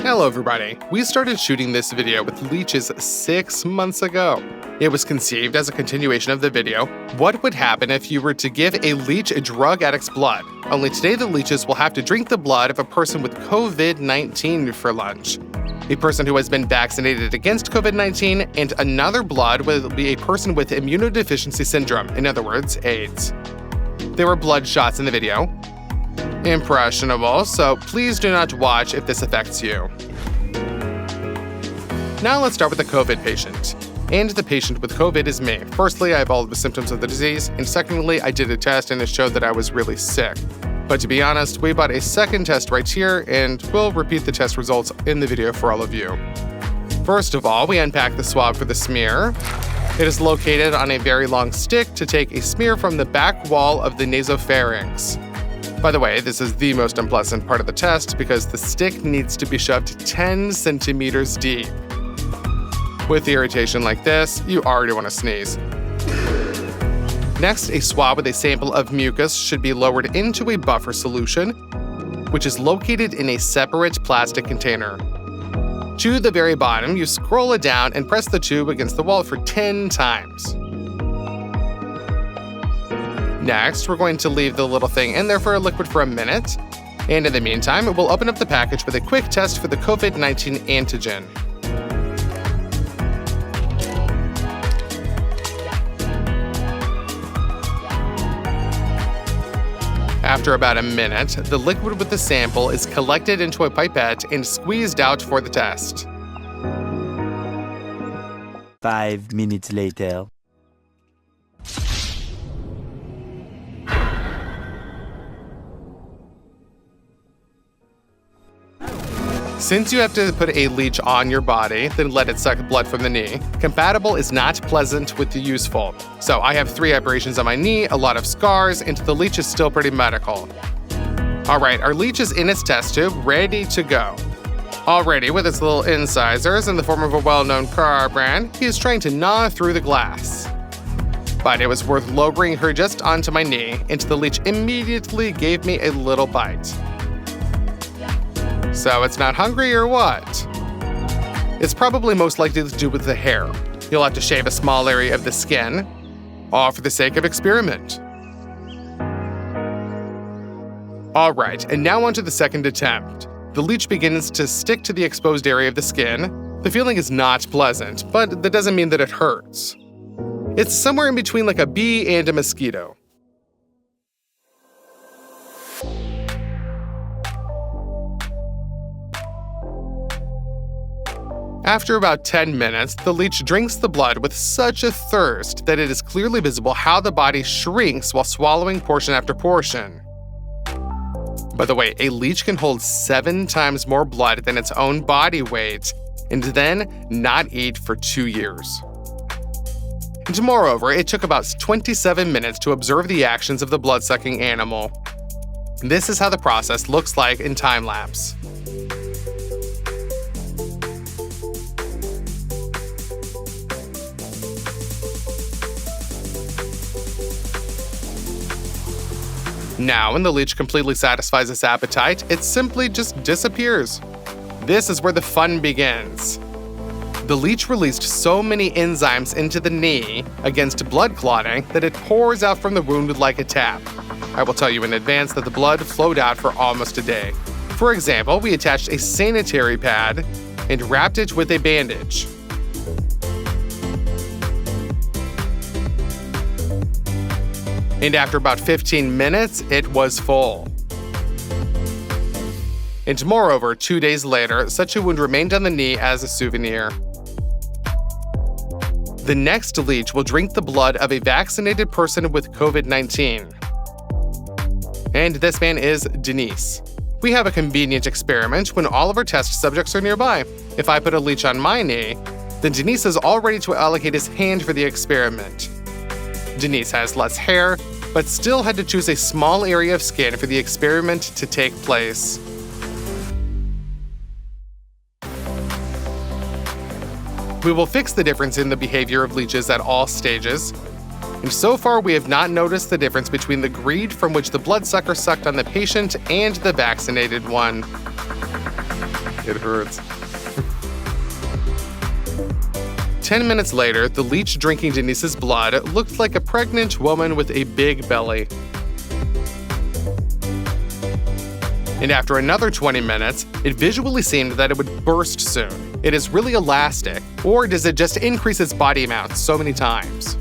Hello everybody, we started shooting this video with leeches 6 months ago. It was conceived as a continuation of the video, what would happen if you were to give a leech a drug addict's blood? Only today the leeches will have to drink the blood of a person with COVID-19 for lunch. A person who has been vaccinated against COVID-19, and another blood will be a person with immunodeficiency syndrome, in other words, AIDS. There were blood shots in the video. Impressionable, so please do not watch if this affects you. Now let's start with the COVID patient. And the patient with COVID is me. Firstly, I have all of the symptoms of the disease, and secondly, I did a test and it showed that I was really sick. But to be honest, we bought a second test right here, and we'll repeat the test results in the video for all of you. First of all, we unpack the swab for the smear. It is located on a very long stick to take a smear from the back wall of the nasopharynx. By the way, this is the most unpleasant part of the test because the stick needs to be shoved 10 centimeters deep. With irritation like this, you already want to sneeze. Next, a swab with a sample of mucus should be lowered into a buffer solution, which is located in a separate plastic container. To the very bottom, you scroll it down and press the tube against the wall for 10 times. Next, we're going to leave the little thing in there for a liquid for a minute. And in the meantime, we'll open up the package with a quick test for the COVID-19 antigen. After about a minute, the liquid with the sample is collected into a pipette and squeezed out for the test. 5 minutes later. Since you have to put a leech on your body, then let it suck blood from the knee, compatible is not pleasant with the useful. So I have 3 abrasions on my knee, a lot of scars, and the leech is still pretty medical. Alright, our leech is in its test tube, ready to go. Already, with its little incisors in the form of a well-known car brand, he is trying to gnaw through the glass. But it was worth lowering her just onto my knee, and the leech immediately gave me a little bite. So it's not hungry or what? It's probably most likely to do with the hair. You'll have to shave a small area of the skin, all for the sake of experiment. Alright, and now on to the second attempt. The leech begins to stick to the exposed area of the skin. The feeling is not pleasant, but that doesn't mean that it hurts. It's somewhere in between like a bee and a mosquito. After about 10 minutes, the leech drinks the blood with such a thirst that it is clearly visible how the body shrinks while swallowing portion after portion. By the way, a leech can hold 7 times more blood than its own body weight, and then not eat for 2 years. And moreover, it took about 27 minutes to observe the actions of the blood-sucking animal. This is how the process looks like in time-lapse. Now, when the leech completely satisfies its appetite, it simply just disappears. This is where the fun begins. The leech released so many enzymes into the knee against blood clotting that it pours out from the wound like a tap. I will tell you in advance that the blood flowed out for almost a day. For example, we attached a sanitary pad and wrapped it with a bandage. And after about 15 minutes, it was full. And moreover, 2 days later, such a wound remained on the knee as a souvenir. The next leech will drink the blood of a vaccinated person with COVID-19. And this man is Denise. We have a convenient experiment when all of our test subjects are nearby. If I put a leech on my knee, then Denise is all ready to allocate his hand for the experiment. Denise has less hair, but still had to choose a small area of skin for the experiment to take place. We will fix the difference in the behavior of leeches at all stages. And so far, we have not noticed the difference between the greed from which the bloodsucker sucked on the patient and the vaccinated one. It hurts. 10 minutes later, the leech drinking Denise's blood looked like a pregnant woman with a big belly. And after another 20 minutes, it visually seemed that it would burst soon. It is really elastic, or does it just increase its body amount so many times?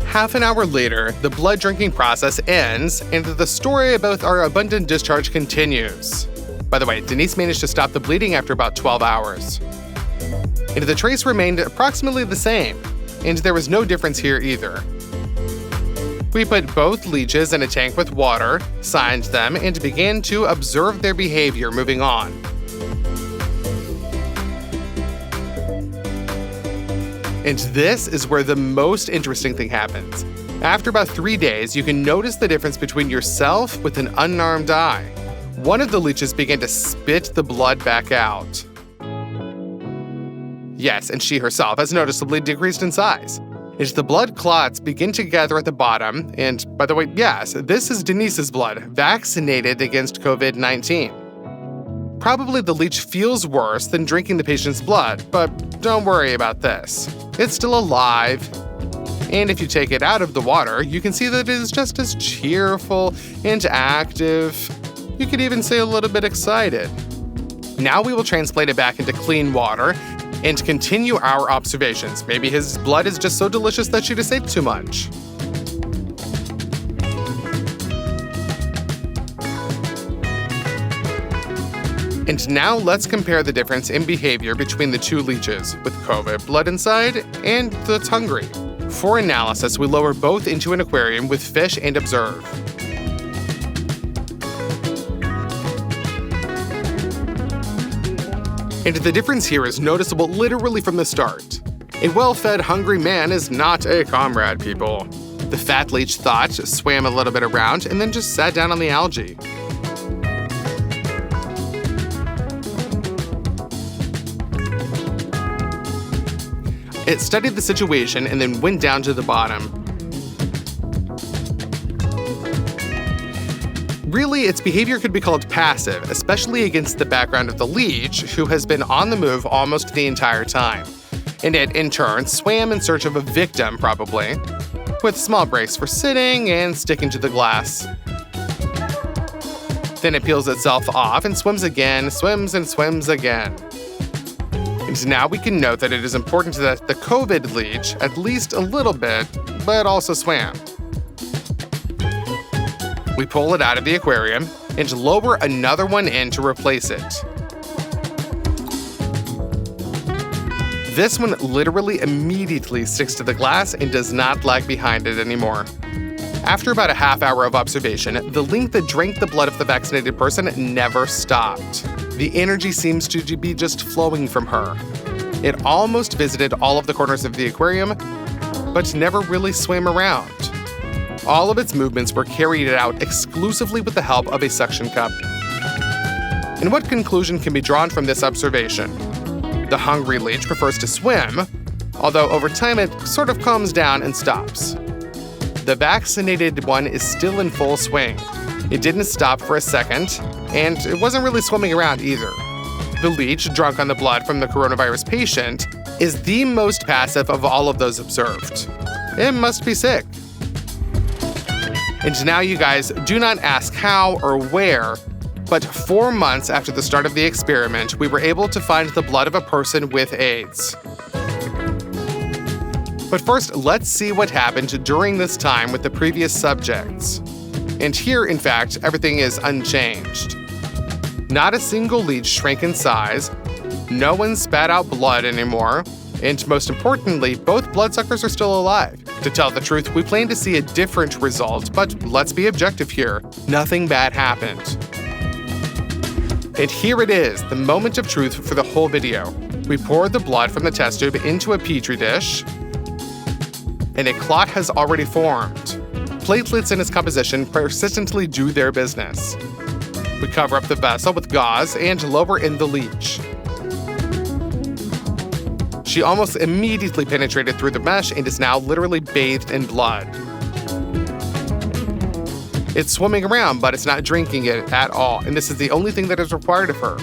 Half an hour later, the blood drinking process ends, and the story about our abundant discharge continues. By the way, Denise managed to stop the bleeding after about 12 hours. And the trace remained approximately the same, and there was no difference here either. We put both leeches in a tank with water, signed them, and began to observe their behavior moving on. And this is where the most interesting thing happens. After about 3 days, you can notice the difference between yourself with an unarmed eye. One of the leeches began to spit the blood back out. Yes, and she herself has noticeably decreased in size. As the blood clots begin to gather at the bottom, and by the way, yes, this is Denise's blood, vaccinated against COVID-19. Probably the leech feels worse than drinking the patient's blood, but don't worry about this. It's still alive, and if you take it out of the water, you can see that it is just as cheerful and active. You could even say a little bit excited. Now we will transplant it back into clean water and continue our observations. Maybe his blood is just so delicious that she just ate too much. And now let's compare the difference in behavior between the two leeches, with COVID blood inside and that's hungry. For analysis, we lower both into an aquarium with fish and observe. And the difference here is noticeable literally from the start. A well-fed, hungry man is not a comrade, people. The fat leech thought, swam a little bit around, and then just sat down on the algae. It studied the situation and then went down to the bottom. Really, its behavior could be called passive, especially against the background of the leech, who has been on the move almost the entire time. And it, in turn, swam in search of a victim, probably, with small breaks for sitting and sticking to the glass. Then it peels itself off and swims again, swims and swims again. And now we can note that it is important that the COVID leech, at least a little bit, but also swam. We pull it out of the aquarium and lower another one in to replace it. This one literally immediately sticks to the glass and does not lag behind it anymore. After about a half hour of observation, the link that drank the blood of the vaccinated person never stopped. The energy seems to be just flowing from her. It almost visited all of the corners of the aquarium, but never really swam around. All of its movements were carried out exclusively with the help of a suction cup. And what conclusion can be drawn from this observation? The hungry leech prefers to swim, although over time it sort of calms down and stops. The vaccinated one is still in full swing. It didn't stop for a second, and it wasn't really swimming around either. The leech, drunk on the blood from the coronavirus patient, is the most passive of all of those observed. It must be sick. And now, you guys, do not ask how or where, but 4 months after the start of the experiment, we were able to find the blood of a person with AIDS. But first, let's see what happened during this time with the previous subjects. And here, in fact, everything is unchanged. Not a single leech shrank in size, no one spat out blood anymore, and most importantly, both bloodsuckers are still alive. To tell the truth, we plan to see a different result, but let's be objective here. Nothing bad happened. And here it is, the moment of truth for the whole video. We poured the blood from the test tube into a petri dish, and a clot has already formed. Platelets in its composition persistently do their business. We cover up the vessel with gauze and lower in the leech. She almost immediately penetrated through the mesh and is now literally bathed in blood. It's swimming around, but it's not drinking it at all, and this is the only thing that is required of her.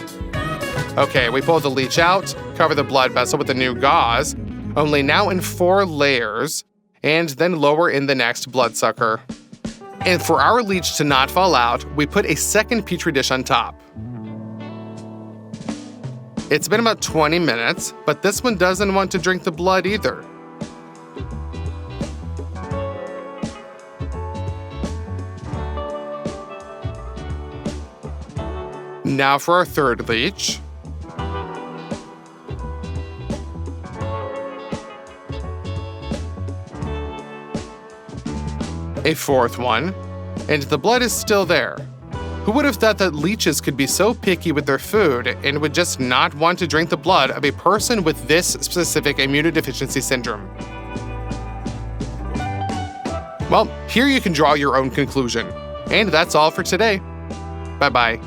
Okay, we pull the leech out, cover the blood vessel with the new gauze, only now in 4 layers, and then lower in the next bloodsucker. And for our leech to not fall out, we put a second petri dish on top. It's been about 20 minutes, but this one doesn't want to drink the blood either. Now for our third leech. A fourth one, and the blood is still there. Who would have thought that leeches could be so picky with their food and would just not want to drink the blood of a person with this specific immunodeficiency syndrome? Well, here you can draw your own conclusion. And that's all for today. Bye-bye.